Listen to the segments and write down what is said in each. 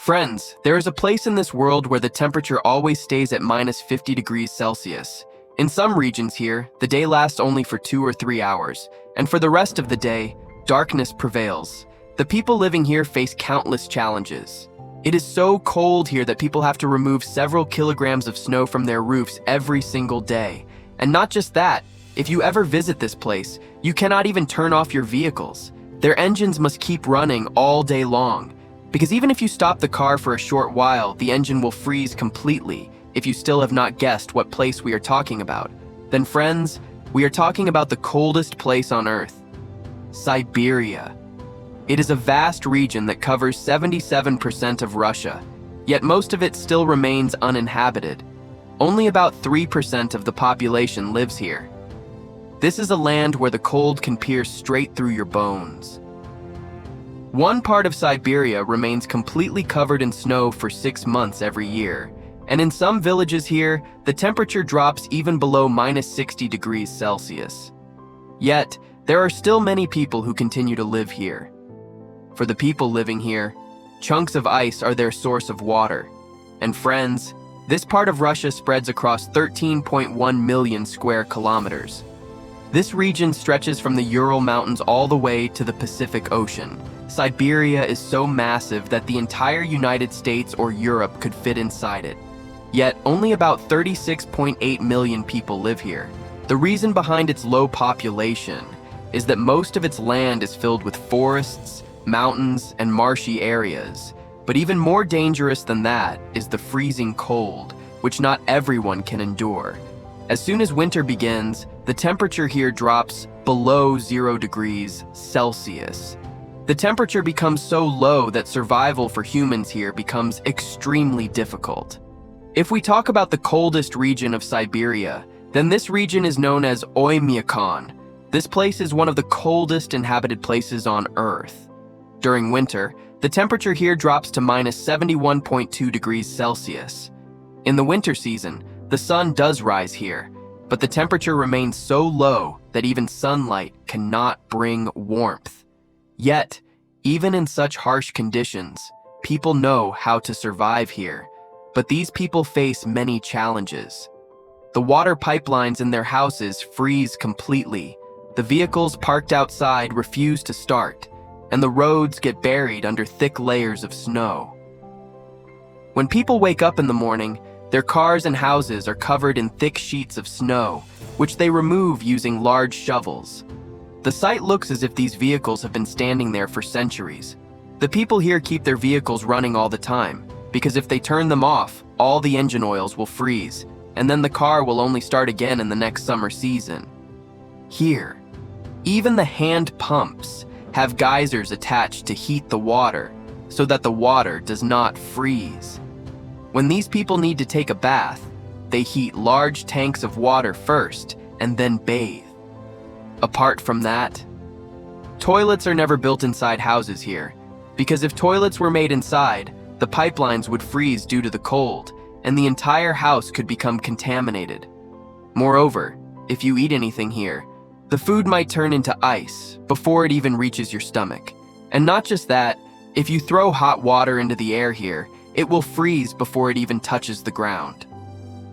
Friends, there is a place in this world where the temperature always stays at -50 degrees Celsius. In some regions here, the day lasts only for 2 or 3 hours, and for the rest of the day, darkness prevails. The people living here face countless challenges. It is so cold here that people have to remove several kilograms of snow from their roofs every single day. And not just that, if you ever visit this place, you cannot even turn off your vehicles. Their engines must keep running all day long. Because even if you stop the car for a short while, the engine will freeze completely. If you still have not guessed what place we are talking about, then friends, we are talking about the coldest place on Earth, Siberia. It is a vast region that covers 77% of Russia, yet most of it still remains uninhabited. Only about 3% of the population lives here. This is a land where the cold can pierce straight through your bones. One part of Siberia remains completely covered in snow for 6 months every year, and in some villages here, the temperature drops even below -60 degrees Celsius. Yet, there are still many people who continue to live here. For the people living here, chunks of ice are their source of water. And friends, this part of Russia spreads across 13.1 million square kilometers. This region stretches from the Ural Mountains all the way to the Pacific Ocean. Siberia is so massive that the entire United States or Europe could fit inside it. Yet, only about 36.8 million people live here. The reason behind its low population is that most of its land is filled with forests, mountains, and marshy areas. But even more dangerous than that is the freezing cold, which not everyone can endure. As soon as winter begins, the temperature here drops below 0 degrees Celsius. The temperature becomes so low that survival for humans here becomes extremely difficult. If we talk about the coldest region of Siberia, then this region is known as Oymyakon. This place is one of the coldest inhabited places on Earth. During winter, the temperature here drops to -71.2 degrees Celsius. In the winter season, the sun does rise here, but the temperature remains so low that even sunlight cannot bring warmth. Yet, even in such harsh conditions, people know how to survive here. But these people face many challenges. The water pipelines in their houses freeze completely. The vehicles parked outside refuse to start, and the roads get buried under thick layers of snow. When people wake up in the morning, their cars and houses are covered in thick sheets of snow, which they remove using large shovels. The sight looks as if these vehicles have been standing there for centuries. The people here keep their vehicles running all the time, because if they turn them off, all the engine oils will freeze, and then the car will only start again in the next summer season. Here, even the hand pumps have geysers attached to heat the water so that the water does not freeze. When these people need to take a bath, they heat large tanks of water first and then bathe. Apart from that, toilets are never built inside houses here, because if toilets were made inside, the pipelines would freeze due to the cold, and the entire house could become contaminated. Moreover, if you eat anything here, the food might turn into ice before it even reaches your stomach. And not just that, if you throw hot water into the air here, it will freeze before it even touches the ground.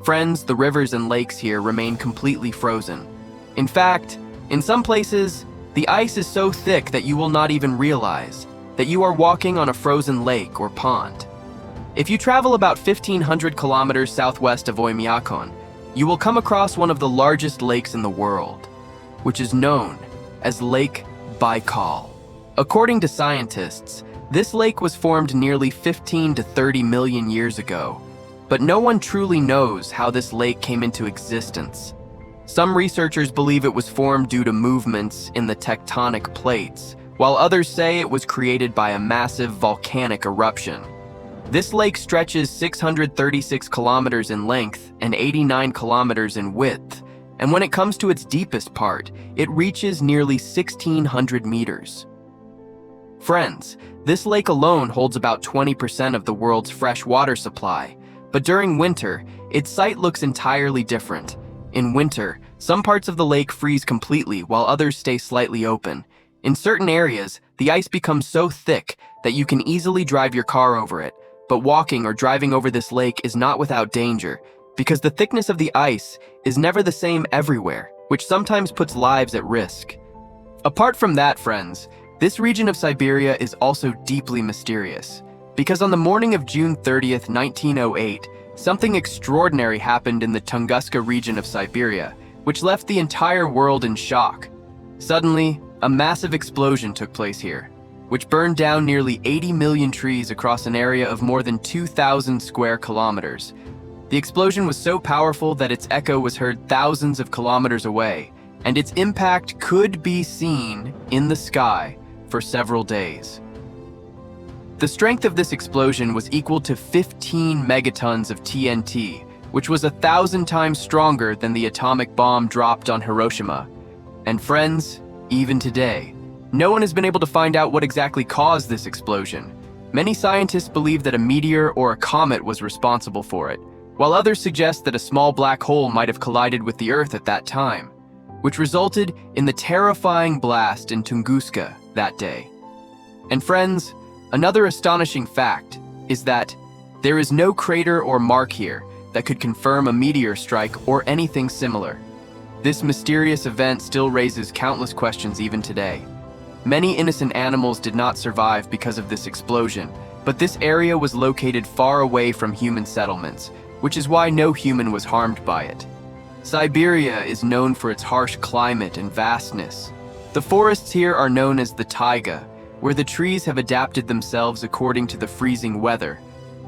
Friends, the rivers and lakes here remain completely frozen. In fact, in some places, the ice is so thick that you will not even realize that you are walking on a frozen lake or pond. If you travel about 1,500 kilometers southwest of Oymyakon, you will come across one of the largest lakes in the world, which is known as Lake Baikal. According to scientists, this lake was formed nearly 15 to 30 million years ago, but no one truly knows how this lake came into existence. Some researchers believe it was formed due to movements in the tectonic plates, while others say it was created by a massive volcanic eruption. This lake stretches 636 kilometers in length and 89 kilometers in width, and when it comes to its deepest part, it reaches nearly 1,600 meters. Friends, this lake alone holds about 20% of the world's fresh water supply, but during winter, its site looks entirely different. In winter, some parts of the lake freeze completely while others stay slightly open. In certain areas, the ice becomes so thick that you can easily drive your car over it, But walking or driving over this lake is not without danger, because the thickness of the ice is never the same everywhere, which sometimes puts lives at risk. Apart from that, friends, this region of Siberia is also deeply mysterious, because on the morning of June 30th, 1908, something extraordinary happened in the Tunguska region of Siberia, which left the entire world in shock. Suddenly, a massive explosion took place here, which burned down nearly 80 million trees across an area of more than 2,000 square kilometers. The explosion was so powerful that its echo was heard thousands of kilometers away, and its impact could be seen in the sky for several days. The strength of this explosion was equal to 15 megatons of TNT, which was 1,000 times stronger than the atomic bomb dropped on Hiroshima. And friends, even today, no one has been able to find out what exactly caused this explosion. Many scientists believe that a meteor or a comet was responsible for it, while others suggest that a small black hole might have collided with the Earth at that time, which resulted in the terrifying blast in Tunguska that day. And friends, another astonishing fact is that there is no crater or mark here that could confirm a meteor strike or anything similar. This mysterious event still raises countless questions even today. Many innocent animals did not survive because of this explosion, but this area was located far away from human settlements, which is why no human was harmed by it. Siberia is known for its harsh climate and vastness. The forests here are known as the taiga, where the trees have adapted themselves according to the freezing weather.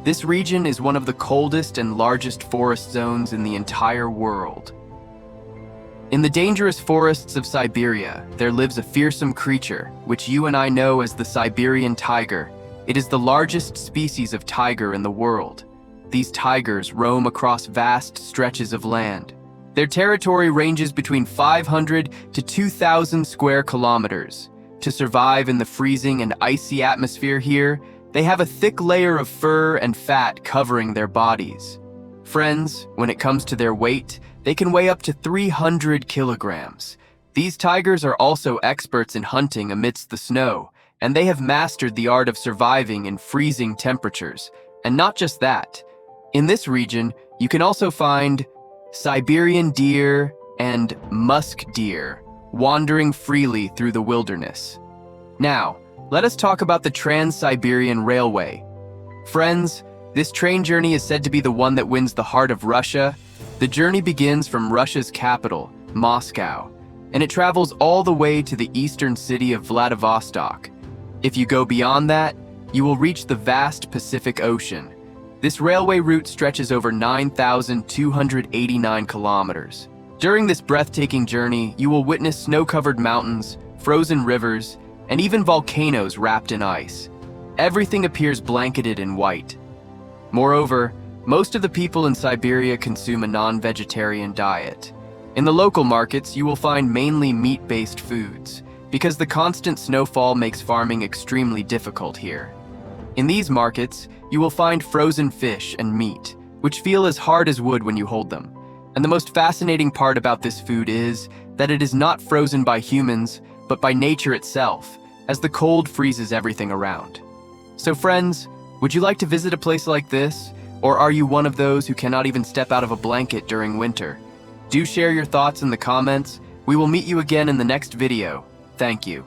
This region is one of the coldest and largest forest zones in the entire world. In the dangerous forests of Siberia, there lives a fearsome creature, which you and I know as the Siberian tiger. It is the largest species of tiger in the world. These tigers roam across vast stretches of land. Their territory ranges between 500 to 2,000 square kilometers. To survive in the freezing and icy atmosphere here, they have a thick layer of fur and fat covering their bodies. Friends, when it comes to their weight, they can weigh up to 300 kilograms. These tigers are also experts in hunting amidst the snow, and they have mastered the art of surviving in freezing temperatures. And not just that. In this region, you can also find Siberian deer and musk deer wandering freely through the wilderness. Now, let us talk about the Trans-Siberian Railway. Friends, this train journey is said to be the one that wins the heart of Russia. The journey begins from Russia's capital, Moscow, and it travels all the way to the eastern city of Vladivostok. If you go beyond that, you will reach the vast Pacific Ocean. This railway route stretches over 9,289 kilometers. During this breathtaking journey, you will witness snow-covered mountains, frozen rivers, and even volcanoes wrapped in ice. Everything appears blanketed in white. Moreover, most of the people in Siberia consume a non-vegetarian diet. In the local markets, you will find mainly meat-based foods, because the constant snowfall makes farming extremely difficult here. In these markets, you will find frozen fish and meat, which feel as hard as wood when you hold them. And the most fascinating part about this food is that it is not frozen by humans, but by nature itself, as the cold freezes everything around. So friends, would you like to visit a place like this? Or are you one of those who cannot even step out of a blanket during winter? Do share your thoughts in the comments. We will meet you again in the next video. Thank you.